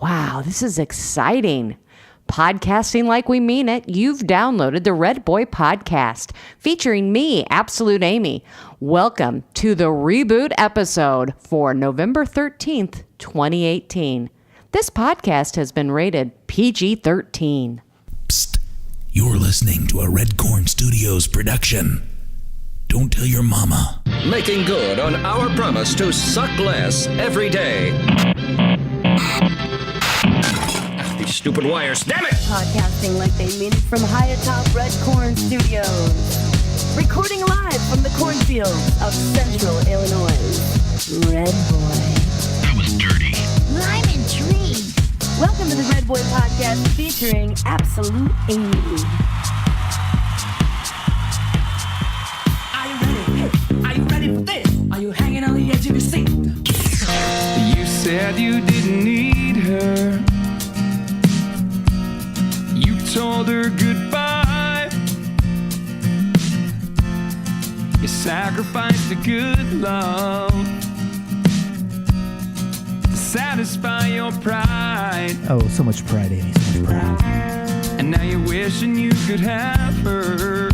Wow, this is exciting. Podcasting like we mean it. You've downloaded the Red Boy Podcast featuring me, Absolute Amy. Welcome to the reboot episode for November 13th, 2018. This podcast has been rated PG-13. Psst. You're listening to a Red Corn Studios production. Don't tell your mama. Making good on our promise to suck less every day. These stupid wires, damn it! Podcasting like they mean it from high atop Red Corn Studios. Recording live from the cornfields of Central Illinois. Red Boy. That was dirty. I'm intrigued. Welcome to the Red Boy Podcast featuring Absolute Amy. Are you ready for this? Are you hanging on the edge of your seat? You said you didn't need her. You told her goodbye. You sacrificed a good love to satisfy your pride. Oh, so much pride, Amy. So much pride. And now you're wishing you could have her.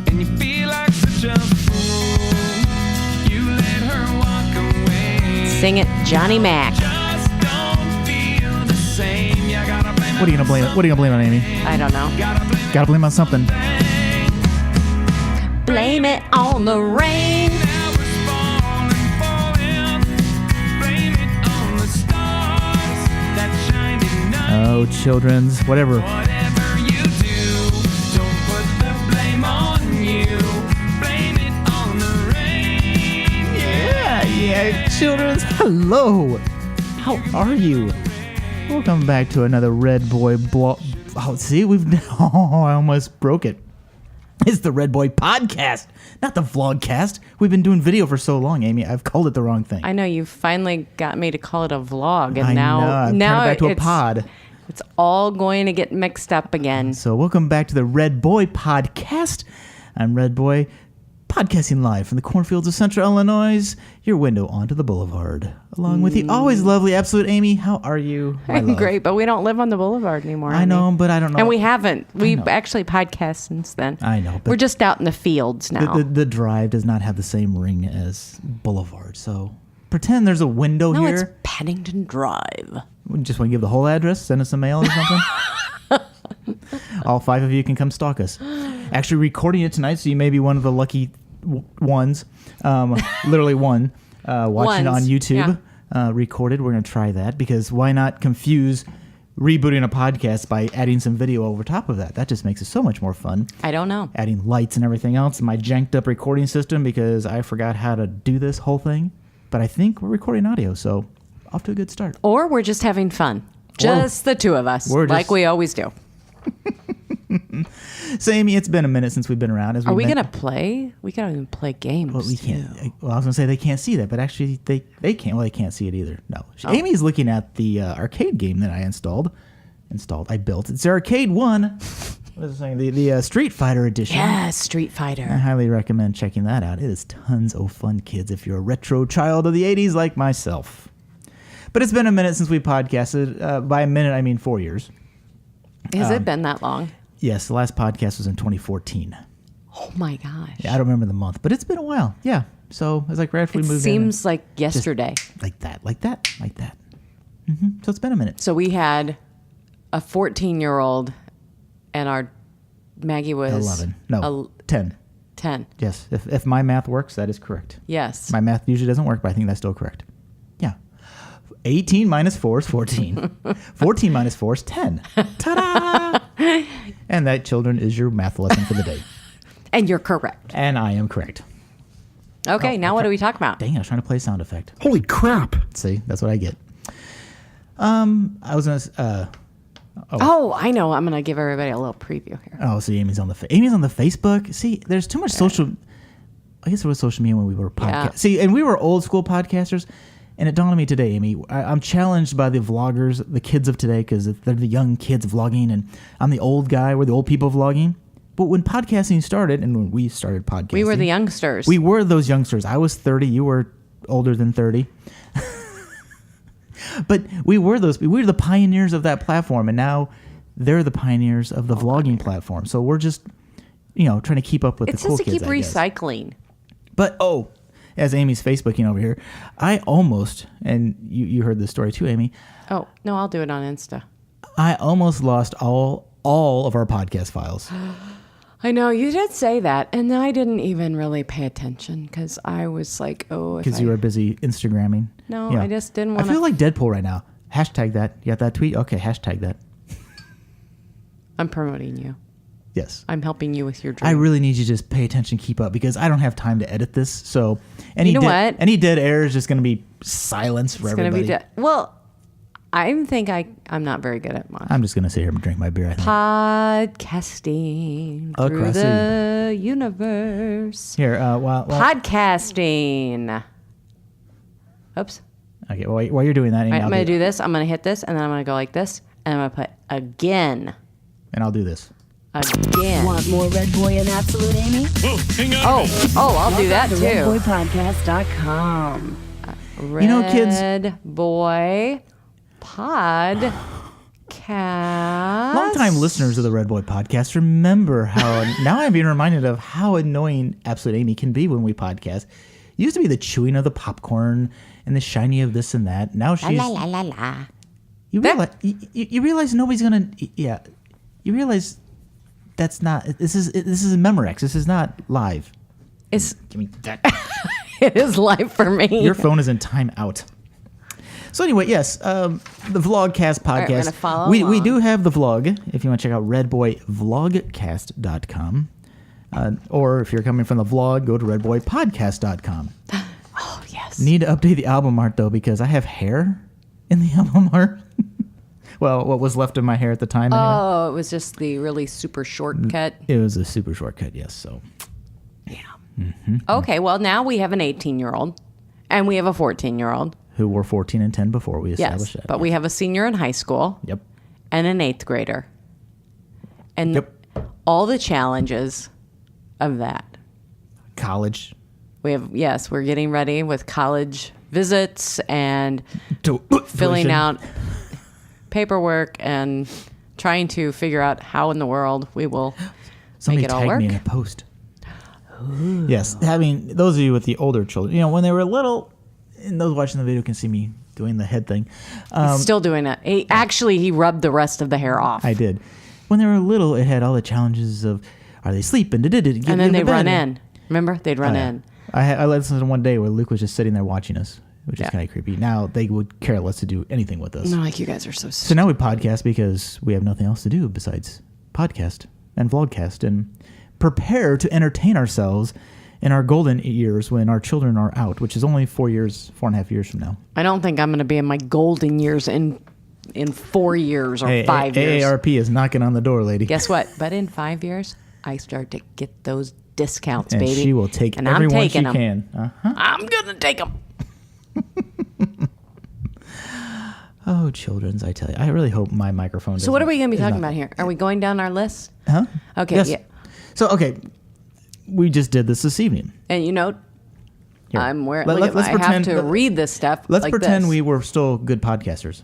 And you feel like such a fool. You let her walk away. Sing it, Johnny Mac. Just don't feel the same. You gotta blame What are you gonna blame? What are you gonna blame on, Amy? I don't know. Gotta blame on something. Blame it on the rain. Now it's falling. Blame it on the stars that shine at night. Oh, children's, whatever. Whatever you do, don't put the blame on you. Blame it on the rain. Yeah, children's. Hello. How are you? Welcome back to another Red Boy blog. Oh, see, I almost broke it. It's the Red Boy Podcast, not the Vlogcast. We've been doing video for so long, Amy. I've called it the wrong thing. I know, you finally got me to call it a vlog, and I know. I've turned it back to a pod. It's all going to get mixed up again. So welcome back to the Red Boy Podcast. I'm Red Boy, podcasting live from the cornfields of Central Illinois, your window onto the boulevard. Along with the always lovely Absolute Amy. How are you? my I'm love? great, but we don't live on the boulevard anymore. I know, but I don't know. And we haven't. We've know. actually podcast since then. I know, but we're just out in the fields now. The drive does not have the same ring as Boulevard, so pretend there's a window no, here. it's Pennington Drive. We just want to give the whole address, send us some mail or something. All 5 of you can come stalk us. Actually recording it tonight, so you may be one of the lucky ones. Literally one. Watching it on YouTube. Yeah. Recorded. We're going to try that because why not confuse rebooting a podcast by adding some video over top of that? That just makes it so much more fun. I don't know. Adding lights and everything else. My janked up recording system because I forgot how to do this whole thing. But I think we're recording audio, so off to a good start. Or we're just having fun. Just the two of us, like we always do. So, Amy, it's been a minute since we've been around. Are we going to play? We can even play games. Well, we can't. Well, I was going to say they can't see that, but actually they can't. Well, they can't see it either. No. Oh. Amy's looking at the arcade game that I I built. It's Arcade 1. What is it saying? The Street Fighter edition. Yeah, Street Fighter. I highly recommend checking that out. It is tons of fun, kids, if you're a retro child of the 80s like myself. But it's been a minute since we podcasted. By a minute, I mean 4 years. Has it been that long? Yes, the last podcast was in 2014. Oh my gosh. Yeah, I don't remember the month, but it's been a while. Yeah. So it's like right after we moved in. It seems like yesterday. Like that. Mm-hmm. So it's been a minute. So we had a 14-year-old and our Maggie was 11. No, 10. 10. Yes. If my math works, that is correct. Yes. My math usually doesn't work, but I think that's still correct. Yeah. 18 minus 4 is 14. 14 minus 4 is 10. Ta-da! And that, children, is your math lesson for the day. And you're correct. And I am correct. Okay, now what do we talk about? Dang, I was trying to play a sound effect. Holy crap. See, that's what I get. I was going to... Oh, I know. I'm going to give everybody a little preview here. Oh, so Amy's on the Facebook. See, there's too much social... I guess there was social media when we were podcast. Yeah. See, and we were old school podcasters. And it dawned on me today, Amy, I'm challenged by the vloggers, the kids of today, because they're the young kids vlogging, and I'm the old guy. We're the old people vlogging. But when podcasting started, and when we started podcasting... We were the youngsters. We were those youngsters. I was 30. You were older than 30. But we were the pioneers of that platform, and now they're the pioneers of the vlogging platform. So we're just, trying to keep up with the cool kids. It's just to keep I guess. recycling. But as Amy's Facebooking over here, I almost, and you heard this story too, Amy. Oh no, I'll do it on Insta. I almost lost all of our podcast files. I know, you did say that, and I didn't even really pay attention because I was like, Because you were busy Instagramming. No, I just didn't want I feel like Deadpool right now. Hashtag that. You got that tweet? Okay, hashtag that. I'm promoting you. Yes. I'm helping you with your dream. I really need you to just pay attention, keep up, because I don't have time to edit this. So any dead air is just going to be silence for everybody. It's going to be well, I think I'm not very good at much. I'm just going to sit here and drink my beer, I think. Podcasting through the universe. Here, Podcasting. Oops. Okay, well, while you're doing that, Amy, I'm going to do this. I'm going to hit this, and then I'm going to go like this, and I'm going to put again. And I'll do this. Again. Want more Red Boy and Absolute Amy? I'll do that to too. RedBoyPodcast.com. Kids. Red Boy Podcast. Longtime listeners of the Red Boy Podcast remember how, now I'm being reminded of how annoying Absolute Amy can be when we podcast. It used to be the chewing of the popcorn and the shiny of this and that. Now she's... La, la, la, la, la. You realize nobody's going to... Yeah. You realize that's not... This is Memorex. This is not live. It's... Give me that. It is live for me. Your phone is in timeout. So anyway, yes, the Vlogcast podcast. Right, we're gonna follow we along. do have the vlog. If you want to check out redboyvlogcast.com. Or if you're coming from the vlog, go to redboypodcast.com. Oh, yes. Need to update the album art, though, because I have hair in the album art. Well, what was left of my hair at the time. Anyway. Oh, it was just the really super shortcut. It was a super shortcut, yes. So, Yeah. Mm-hmm. Okay, well, now we have an 18-year-old and we have a 14-year-old. Who were 14 and 10 before we established that. But we have a senior in high school. Yep. And an 8th grader. And Yep. all the challenges of that. College. We're getting ready with college visits and filling tuition. out paperwork and trying to figure out how in the world we will Somebody make it all tagged work. me in a post. Ooh. Yes, having those of you with the older children, when they were little, and those watching the video can see me doing the head thing. He's still doing it. He rubbed the rest of the hair off. I did. When they were little, it had all the challenges of, are they sleeping? And then they'd run in. Remember? They'd run in. I listened to one day where Luke was just sitting there watching us, which is kind of creepy. Now they would care less to do anything with us. No, like you guys are so So now we podcast because we have nothing else to do besides podcast and vlogcast and prepare to entertain ourselves in our golden years when our children are out, which is only 4.5 years from now. I don't think I'm going to be in my golden years in 4 years or 5 years. AARP is knocking on the door, lady. Guess what? But in 5 years, I start to get those discounts, and baby. she will take and everyone I'm taking she them. can. Uh-huh. I'm going to take them. Oh, children's, I tell you. I really hope my microphone So what are we going to be talking about here? Are we going down our list? Huh? Okay, Yes. yeah. So, okay, we just did this evening. And Here. I'm wearing. Let's I pretend- have to read this stuff. Let's like pretend this. we were still good podcasters.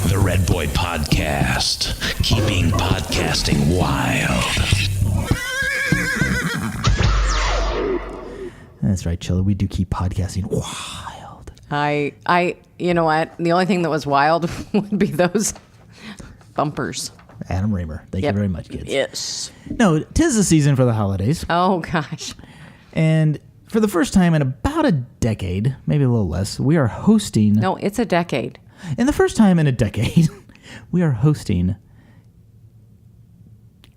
The Red Boy Podcast, keeping podcasting wild. That's right, Chilla. We do keep podcasting wild. You know what? The only thing that was wild would be those bumpers. Adam Raymer. Thank you very much, kids. Yes. No, 'tis the season for the holidays. Oh gosh. And for the first time in about a decade, maybe a little less, we are hosting... No, it's a decade. In the first time in a decade, we are hosting...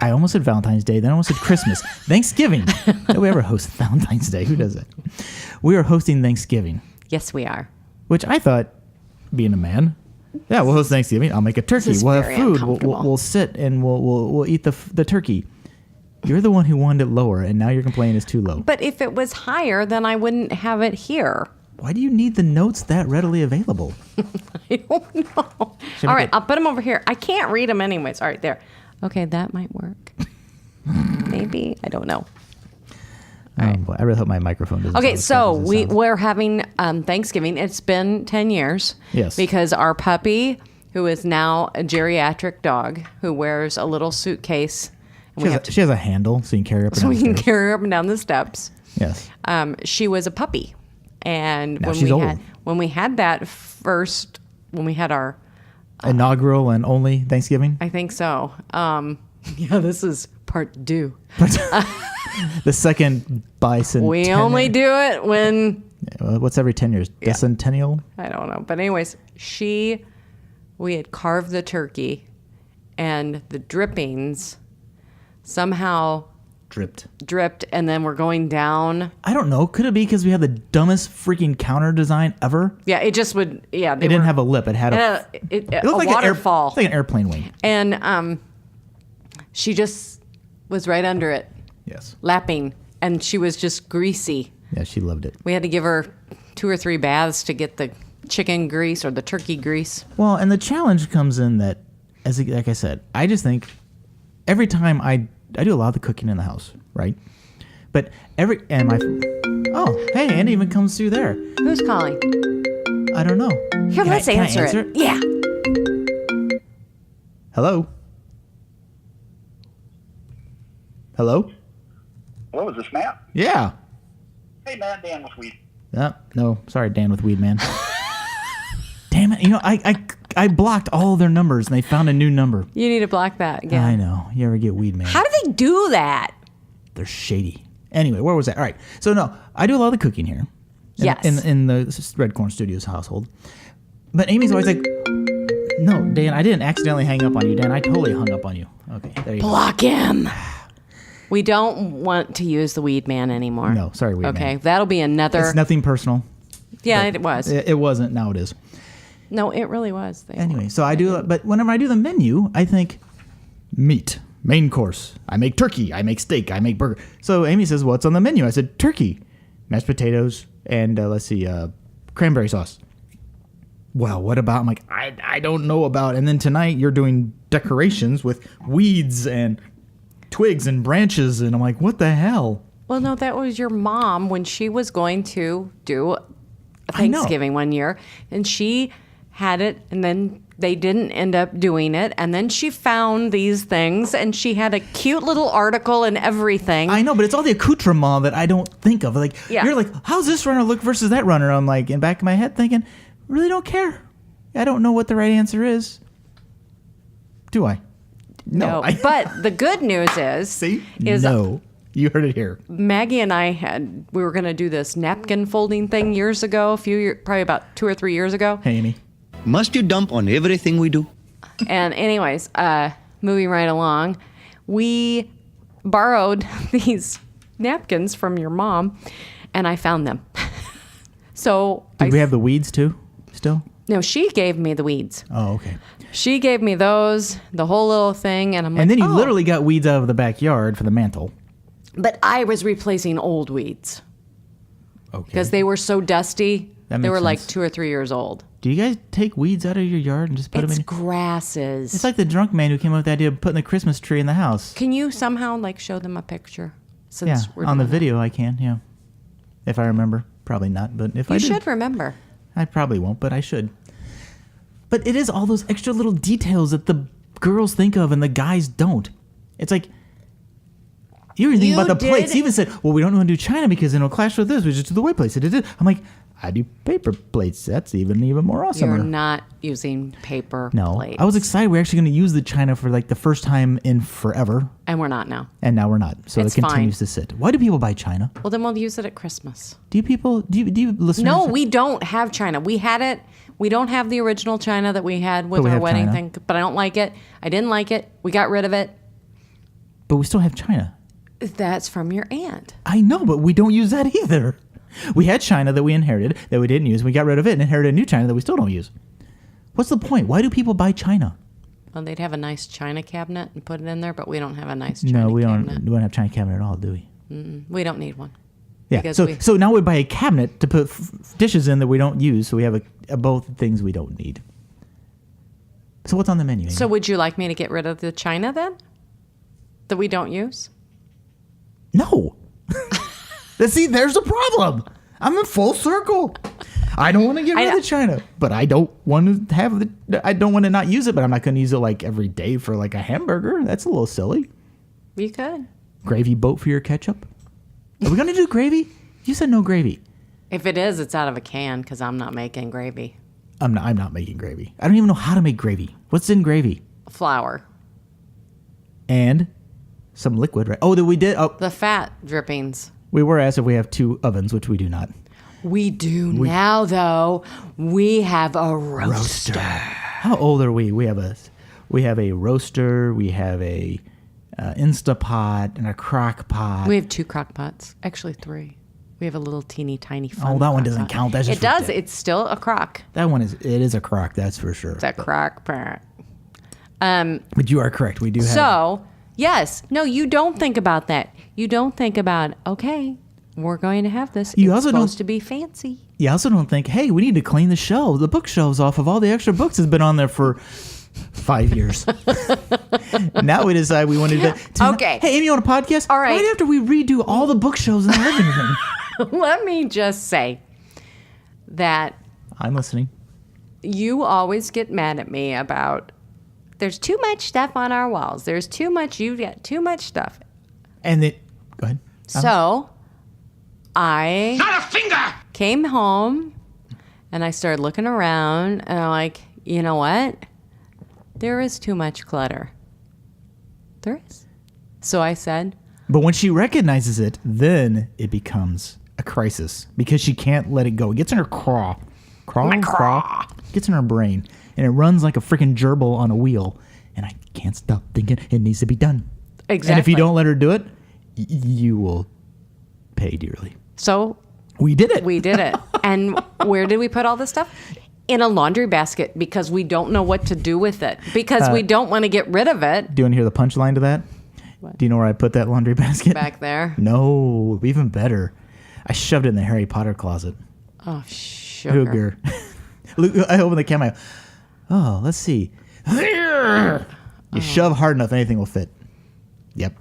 I almost said Valentine's Day, then I almost said Christmas. Thanksgiving. Did we ever host Valentine's Day? Who does that? We are hosting Thanksgiving, Yes, we are. which I thought, being a man, yeah, we'll host Thanksgiving. I'll make a turkey. is We'll have very food. uncomfortable. We'll sit and we'll eat the turkey. You're the one who wanted it lower, and now you're complaining it's too low. But if it was higher, then I wouldn't have it here. Why do you need the notes that readily available? I don't know. All right, I'll put them over here. I can't read them anyways. All right, there. Okay, that might work. Maybe. I don't know. right. Boy, I really hope my microphone doesn't. Okay, sound so as bad as it sounds. we're having Thanksgiving. It's been 10 years. Yes. Because our puppy, who is now a geriatric dog, who wears a little suitcase, and She has a handle so you can carry her up and so down we the can stairs. carry her up and down the steps. Yes. She was a puppy, and Now when she's we old. had our, Inaugural and only Thanksgiving. I think so. Yeah, this is part 2. The second bison. We only do it when What's every 10 years? Yeah. Decentennial? I don't know. But anyways, we had carved the turkey, and the drippings somehow dripped, and then we're going down. I don't know. Could it be because we had the dumbest freaking counter design ever? Yeah, it just would. Yeah, It didn't have a lip. It had a. It It a looked like waterfall, It's like an airplane wing. and she just was right under it, Yes. lapping, and she was just greasy. Yeah, she loved it. We had to give her 2 or 3 baths to get the chicken grease or the turkey grease. Well, and the challenge comes in that, like I said, I just think every time I do a lot of the cooking in the house, right? But hey, Andy even comes through there. Who's calling? I don't know. Here, Can let's I answer it. Yeah. Hello? Hello? Hello, is this Matt? Yeah. Hey, Matt, Dan with Weed. No, sorry, Dan with Weed Man. Damn it! You know, I blocked all their numbers and they found a new number. You need to block that again. I know. You ever get Weed Man? How do they do that? They're shady. Anyway, where was that? All right. So no, I do a lot of the cooking here. Yes. In the Red Corn Studios household. But Amy's always like, no, Dan, I didn't accidentally hang up on you, Dan. I totally hung up on you. Okay, there you Block him. We don't want to use the weed man anymore. go. No, sorry, Weed Man. Okay, that'll be another. It's nothing personal. Yeah, it was. It wasn't. Now it is. No, it really was. Anyway, so I do, but whenever I do the menu, I think meat, main course. I make turkey, I make steak, I make burger. So Amy says, what's on the menu? I said, turkey, mashed potatoes, and cranberry sauce. Well, what about? I'm like, I don't know about. And then tonight you're doing decorations with weeds and twigs and branches, and I'm like, what the hell? Well, no, that was your mom when she was going to do a I know. Thanksgiving one year, and she had it, and then they didn't end up doing it, and then she found these things, and she had a cute little article and everything. I know, but it's all the accoutrement that I don't think of. Like, Yeah. You're like, how's this runner look versus that runner? I'm like, in the back of my head thinking, really don't care. I don't know what the right answer is. Do I? No, but the good news is, See? is No. You heard it here. Maggie and we were going to do this napkin folding thing years ago, probably about 2 or 3 years ago. Hey, Amy. Must you dump on everything we do? And anyways, moving right along, we borrowed these napkins from your mom, and I found them. So Did we have the weeds too still? No, she gave me the weeds. Oh, okay. She gave me those, the whole little thing, and I'm like, And then you oh. literally got weeds out of the backyard for the mantle. But I was replacing old weeds Okay. because they were so dusty. That They makes were like sense. 2 or 3 years old. Do you guys take weeds out of your yard and just put It's them in? grasses. It's like the drunk man who came up with the idea of putting the Christmas tree in the house. Can you somehow like show them a picture? Since Yeah, we're on the doing that? video I can, yeah. If I remember. Probably not, but if I You do. should remember. I probably won't, but I should. But it is all those extra little details that the girls think of and the guys don't. It's like, you even think You about the plates. did- You even said, well, we don't want to do China because then it'll clash with this. We just do the white plates. I'm like, I do paper plates. That's even more awesome. You're not using paper No, plates. I was excited. We're actually going to use the China for like the first time in forever, And we're not now. and now we're not. So It's it continues fine. to sit. Why do people buy China? Well, then we'll use it at Christmas. Do you listeners? No, we don't have China. We had it. We don't have the original China that we had with But we our have wedding China. thing. But I don't like it. I didn't like it. We got rid of it. But we still have China. That's from your aunt. I know, but we don't use that either. We had China that we inherited that we didn't use. We got rid of it and inherited a new China that we still don't use. What's the point? Why do people buy China? Well, they'd have a nice China cabinet and put it in there, but we don't have a nice China No, we cabinet. don't have China cabinet at all, do we? We don't need one. Yeah. Because So now we buy a cabinet to put dishes in that we don't use. So we have both things we don't need. So what's on the menu? Amy? So would you like me to get rid of the China then? That we don't use? No. See, there's the problem. I'm in full circle. I don't want to get rid of the China, but I don't want to have I don't want to not use it, but I'm not going to use it like every day for like a hamburger. That's a little silly. You could. Gravy boat for your ketchup? Are we going to do gravy? You said no gravy. If it is, it's out of a can because I'm not making gravy. I'm not making gravy. I don't even know how to make gravy. What's in gravy? Flour. And some liquid, right? Oh, that we did. Oh, The fat drippings. we were asked if we have 2 ovens, which we do not. We do now, though. We have a roaster. How old are we? We have a roaster. We have a Instapot and a crock pot. We have 2 crock pots. Actually, 3. We have a little teeny tiny fun Oh, that one crock doesn't pot. count. That's just it does. ridiculous. It's still a crock. That one is a crock. That's for sure. It's a crock pot. But you are correct. We do have. So, yes. No, you don't think about that. You don't think about, okay, we're going to have this. You it's also supposed don't- to be fancy. You also don't think, hey, we need to clean the shelves, the bookshelves off of all the extra books that's been on there for 5 years. Now we decide we want to. Okay. Hey, Amy, on a podcast. All right. Right after we redo all the bookshelves in the living room. Let me just say that I'm listening. you always get mad at me about there's too much stuff on our walls. There's too much. You get too much stuff. And then, go ahead. So I came home and I started looking around and I'm like, you know what? There is too much clutter. There is. So I said, But when she recognizes it, then it becomes a crisis because she can't let it go. It gets in her craw. Gets in her brain. And it runs like a freaking gerbil on a wheel. And I can't stop thinking it needs to be done. exactly. And if you don't let her do it, you will pay dearly. So We did it. we did it. And where did we put all this stuff? In a laundry basket because we don't know what to do with it. Because we don't want to get rid of it. Do you want to hear the punchline to that? Do you know where I put that laundry basket? Back there. No, even better. I shoved it in the Harry Potter closet. Oh, sugar. Luke, I open the camera. Oh, let's see. You shove hard enough, anything will fit. Yep.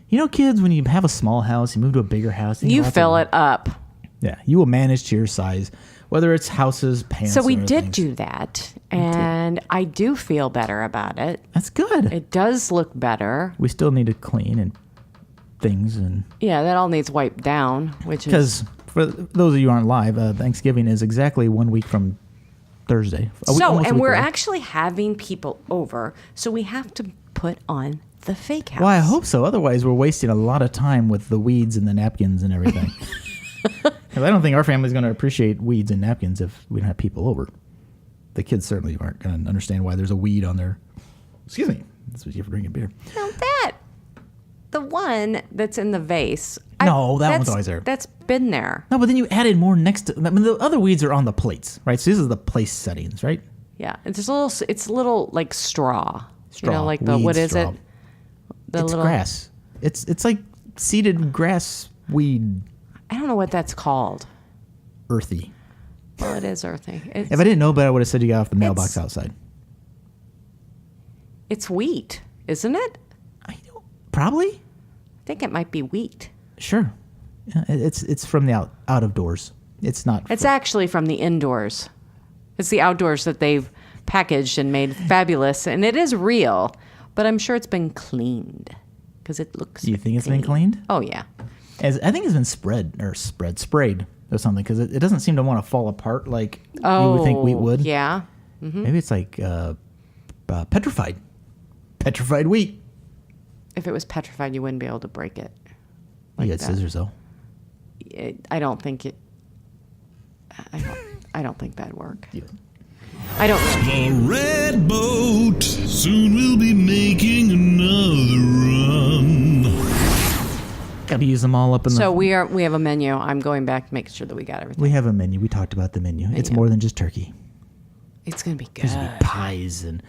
You know, kids, when you have a small house, you move to a bigger house. You fill it up. Yeah, you will manage to your size, whether it's houses, pants. So we or other did things. do that. And I do feel better about it. That's good. It does look better. We still need to clean and things, and Yeah, that all needs wiped down, which is because for those of you who aren't live, Thanksgiving is exactly 1 week from Thursday. so. And we're actually having people over, so we have to put on the fake house. Well, I hope so. Otherwise, we're wasting a lot of time with the weeds and the napkins and everything. Because I don't think our family's going to appreciate weeds and napkins if we don't have people over. The kids certainly aren't going to understand why there's a weed on there. Excuse me. That's what you have for drinking beer. Now the one that's in the vase. No, that one's that's- always there. That's been there. No, but then you added more next to. I mean, the other weeds are on the plates, right? So this is the place settings, right? Yeah, it's a little like straw. Straw. You know, like the Weed what is straw. it? The It's grass. It's like seeded grass weed, I don't know what that's called. earthy. Well, it is earthy. If I didn't know better, I would have said you got off the mailbox It's- outside. It's wheat, isn't it? Probably. I think it might be wheat. Sure. Yeah, it's from the out of doors. It's not. It's actually from the indoors. It's the outdoors that they've packaged and made fabulous, and it is real. But I'm sure it's been cleaned because it looks. You think it's been clean. cleaned? Oh yeah. I think it's been sprayed or something because it doesn't seem to want to fall apart like you would think wheat would. Yeah. Maybe it's like petrified wheat. If it was petrified, you wouldn't be able to break it. You got scissors though. I don't think it. I don't think that'd work. I don't know. The red boat. Soon we'll be making another run. Got to use them all up in the. So we have a menu. I'm going back to make sure that we got everything. We have a menu. We talked about the menu. It's more than just turkey. It's gonna be good. There's gonna be pies and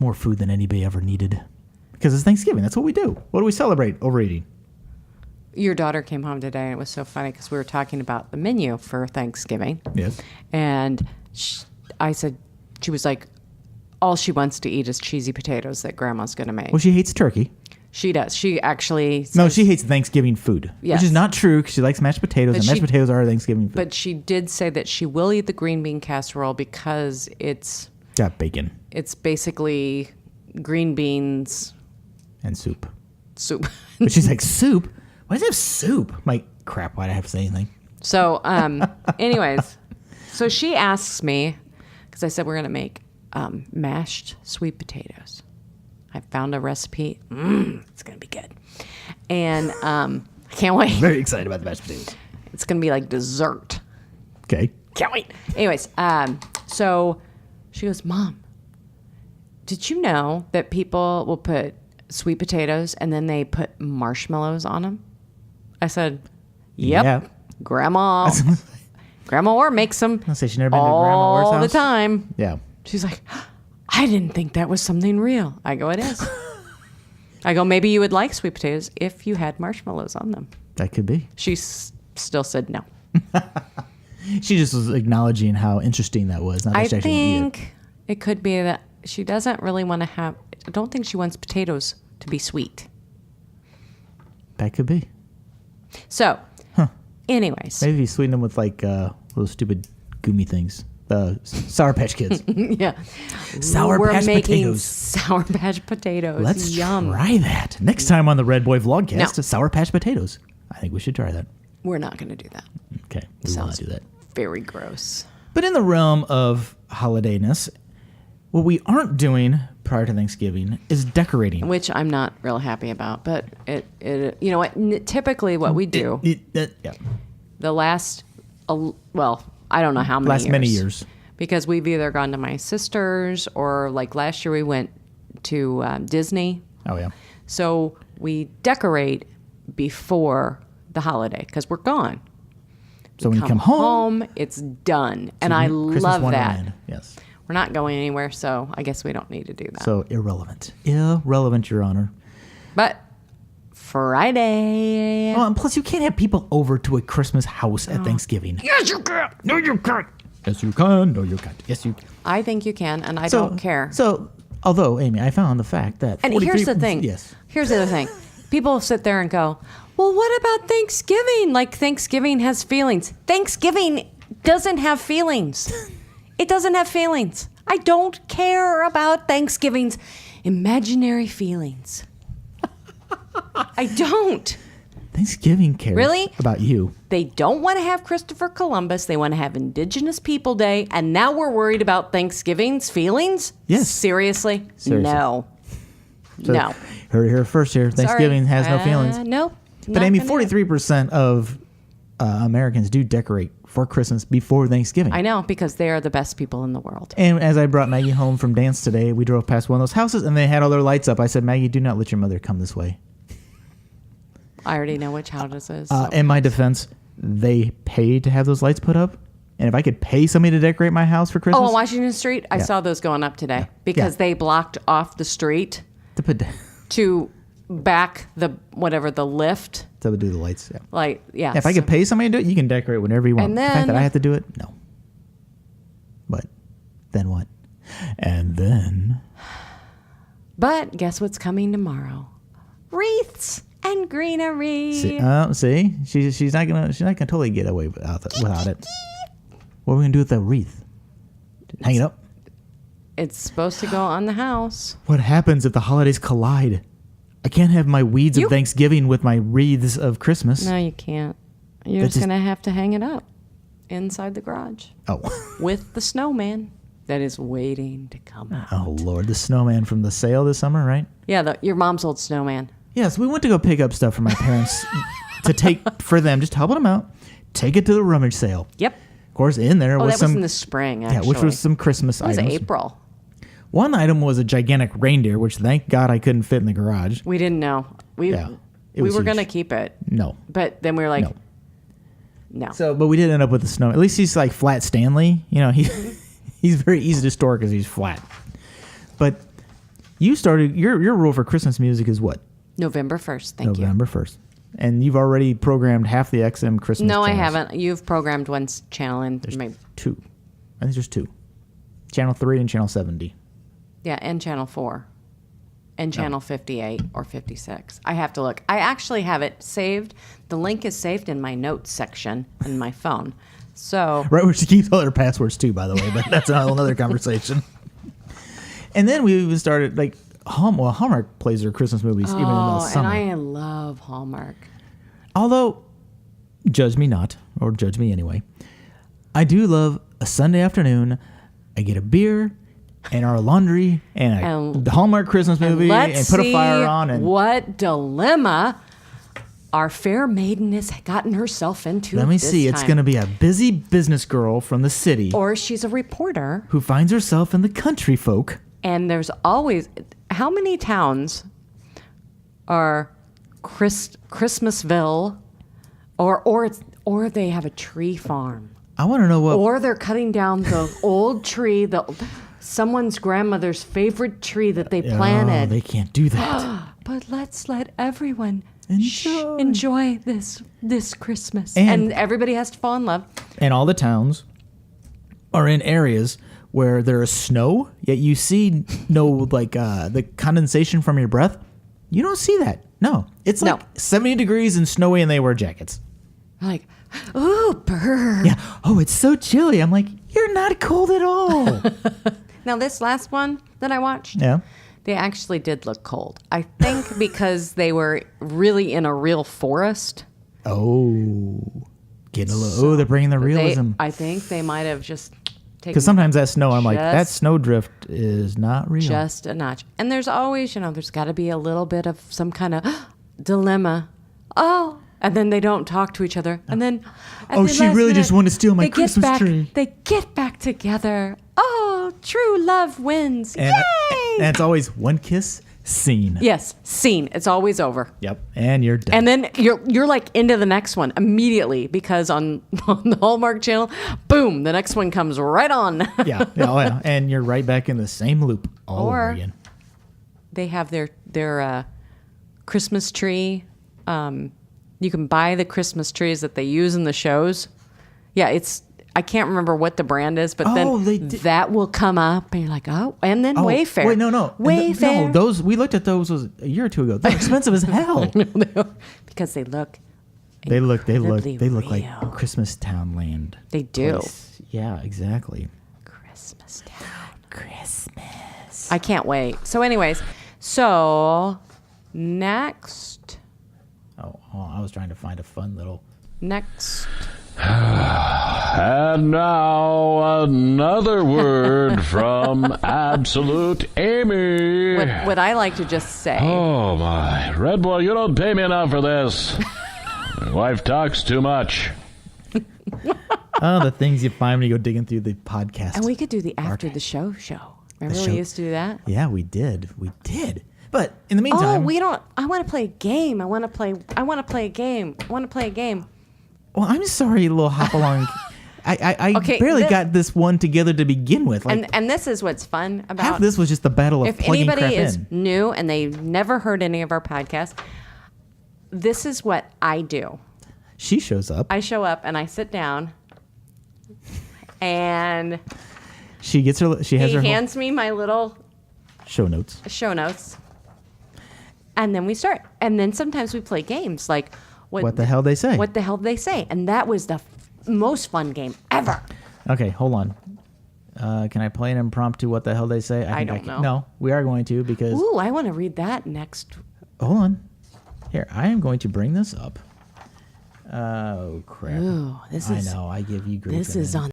more food than anybody ever needed. Because it's Thanksgiving. That's what we do. What do we celebrate? Overeating. Your daughter came home today, and it was so funny because we were talking about the menu for Thanksgiving. Yes. And I said, she was like, all she wants to eat is cheesy potatoes that Grandma's going to make. Well, she hates turkey. She does. She actually No, she hates Thanksgiving food, Yes. which is not true because she likes mashed potatoes, and mashed potatoes are Thanksgiving food. But she did say that she will eat the green bean casserole because it's Got bacon it's basically green beans and soup. soup. But she's like, soup? Why does it have soup? I'm like, crap, why'd I have to say anything? So, anyways, so she asks me, because I said we're going to make mashed sweet potatoes. I found a recipe. It's going to be good. And I can't wait. Very excited about the mashed potatoes. It's going to be like dessert. Okay. Can't wait. Anyways, so she goes, Mom, did you know that people will put sweet potatoes and then they put marshmallows on them? I said, yep. Yeah. Grandma makes them I'll say she's never been to Grandma Orr's all the house. time. Yeah. She's like, I didn't think that was something real. I go, it is. I go, maybe you would like sweet potatoes if you had marshmallows on them. That could be. She still said no. She just was acknowledging how interesting that was. Not that I she actually wanted to eat think it could be that she doesn't really want to have, I don't think she wants potatoes to be sweet. That could be. So, anyways. Maybe if you sweeten them with like those stupid goomy things. The Sour Patch Kids. Yeah. Sour We're Patch making Potatoes. Sour Patch Potatoes. Let's Yum. try that. Next time on the Red Boy Vlogcast, No. Sour Patch Potatoes. I think we should try that. We're not going to do that. Okay. We want Sounds to do that. very gross. But in the realm of holidayness, what we aren't doing prior to Thanksgiving is decorating. Which I'm not real happy about. But, it you know what, typically what we do, Yeah. the last, well, I don't know how many Last years. many years. Because we've either gone to my sister's or like last year we went to Disney. Oh, yeah. So we decorate before the holiday because we're gone. So when you come home, it's done. And I Christmas love that. Wonderland. Yes. We're not going anywhere, so I guess we don't need to do that. So irrelevant. Irrelevant, Your Honor. But Friday. Oh, and plus you can't have people over to a Christmas house at Thanksgiving. Yes, you can. No, you can't. Yes, you can. No, you can't. Yes, you can. I think you can, and I don't care. So, although, Amy, I found the fact that And here's the thing. Yes. Here's the other thing. People sit there and go, well, what about Thanksgiving? Like Thanksgiving has feelings. Thanksgiving doesn't have feelings. It doesn't have feelings. I don't care about Thanksgiving's imaginary feelings. I don't. Thanksgiving cares Really? about you. They don't want to have Christopher Columbus. They want to have Indigenous People Day. And now we're worried about Thanksgiving's feelings? Yes. Seriously? Seriously. No. So, No. Heard it here first here. Thanksgiving Sorry. has no feelings. No. But Amy, 43% of Americans do decorate for Christmas before Thanksgiving. I know, because they are the best people in the world. And as I brought Maggie home from dance today, we drove past one of those houses and they had all their lights up. I said, Maggie, do not let your mother come this way. I already know which house this is. So. In my defense, they paid to have those lights put up. And if I could pay somebody to decorate my house for Christmas. Oh, on Washington Street? I saw those going up today because they blocked off the street to put to back the lift. to do the lights. Yeah. Like, yeah. If I could pay somebody to do it, you can decorate whenever you want. And The fact that then- I have to do it, no. But then what? And then But guess what's coming tomorrow? Wreaths and greenery. see, she's not gonna totally get away without it. What are we gonna do with that wreath? Hang it up. It's supposed to go on the house. What happens if the holidays collide? I can't have my weeds of Thanksgiving with my wreaths of Christmas. No, you can't. You're That's just going to have to hang it up inside the garage Oh. with the snowman that is waiting to come out. Oh, Lord. The snowman from the sale this summer, right? Yeah, your mom's old snowman. Yes, we went to go pick up stuff for my parents to take for them, just helping them out. Take it to the rummage sale. Yep. Of course, in there Oh, was that some... was in the spring, actually. Yeah, which was some Christmas It was items. April. One item was a gigantic reindeer, which thank God I couldn't fit in the garage. We didn't know. We It we was were huge. going to keep it. No. But then we were like, No. no. So, but we did end up with the snow. At least he's like flat Stanley. You know, he's very easy to store because he's flat. But you started your rule for Christmas music is what? November 1st. Thank you. November 1st. And you've already programmed half the XM Christmas No, I channels. haven't. You've programmed one channel in my, 2. I think there's 2. Channel 3 and Channel 70. yeah, and channel 4. and channel 58 or 56. I have to look. I actually have it saved. The link is saved in my notes section in my phone. So Right where she keeps all her passwords too, by the way, but that's another conversation. And then we even started like Hallmark plays their Christmas movies even in the summer. And I love Hallmark. Although, judge me not, or judge me anyway, I do love a Sunday afternoon. I get a beer and our laundry and the Hallmark Christmas movie and put a fire on. And what dilemma our fair maiden has gotten herself into. let me see. It's going to be a busy business girl from the city. Or she's a reporter. Who finds herself in the country folk. And there's always... How many towns are Christmasville or they have a tree farm? I want to know what... Or they're cutting down the old tree, someone's grandmother's favorite tree that they planted. Oh, they can't do that. But let's let everyone enjoy this Christmas. And everybody has to fall in love. And all the towns are in areas where there is snow, yet you see no the condensation from your breath. You don't see that. No. It's like 70 degrees and snowy and they wear jackets. Like, ooh, burr. Yeah. Oh, it's so chilly. I'm like, you're not cold at all. Now, this last one that I watched, they actually did look cold. I think because they were really in a real forest. Oh. Getting a little, they're bringing the realism. I think they might have just taken... Because sometimes that snow, I'm like, that snowdrift is not real. Just a notch. And there's always, there's got to be a little bit of some kind of dilemma. Oh, and then they don't talk to each other. And then... she really just wanted to steal my Christmas tree. They get back together. Oh, true love wins. And Yay! And it's always one kiss, scene. Yes, scene. It's always over. Yep. And you're done. And then you're like into the next one immediately because on the Hallmark Channel, boom, the next one comes right on. Yeah. And you're right back in the same loop all over again. They have their Christmas tree. You can buy the Christmas trees that they use in the shows. Yeah, I can't remember what the brand is, but then that will come up, and you're like, oh, and then Wayfair. Wait, no. Wayfair. No, those we looked at those a year or two ago. They're expensive as hell. Because they look. They look real. like Christmas Town land. They do. Place. Yeah, exactly. Christmas Town. Christmas. I can't wait. So, anyways, next. Oh, I was trying to find a fun little. Next. And now another word from Absolute Amy. What I like to just say. Oh my, Red Boy, you don't pay me enough for this. My wife talks too much. The things you find when you go digging through the podcast. And we could do the after the show. Remember we used to do that? Yeah, we did. But in the meantime, I want to play a game. I want to play a game. Well, I'm sorry, little hop along. I barely got this one together to begin with. And this is what's fun about half this was just the battle of plugging crap in. If anybody is new and they've never heard any of our podcasts, this is what I do. She shows up. I show up and I sit down, and he hands me my little show notes, and then we start. And then sometimes we play games like. What the hell they say? What the hell they say? And that was the most fun game ever. Okay, hold on. Can I play an impromptu what the hell they say? I don't know. No, we are going to because... Ooh, I want to read that next. Hold on. Here, I am going to bring this up. Oh, crap. Ooh, I know, I give you grief. This is on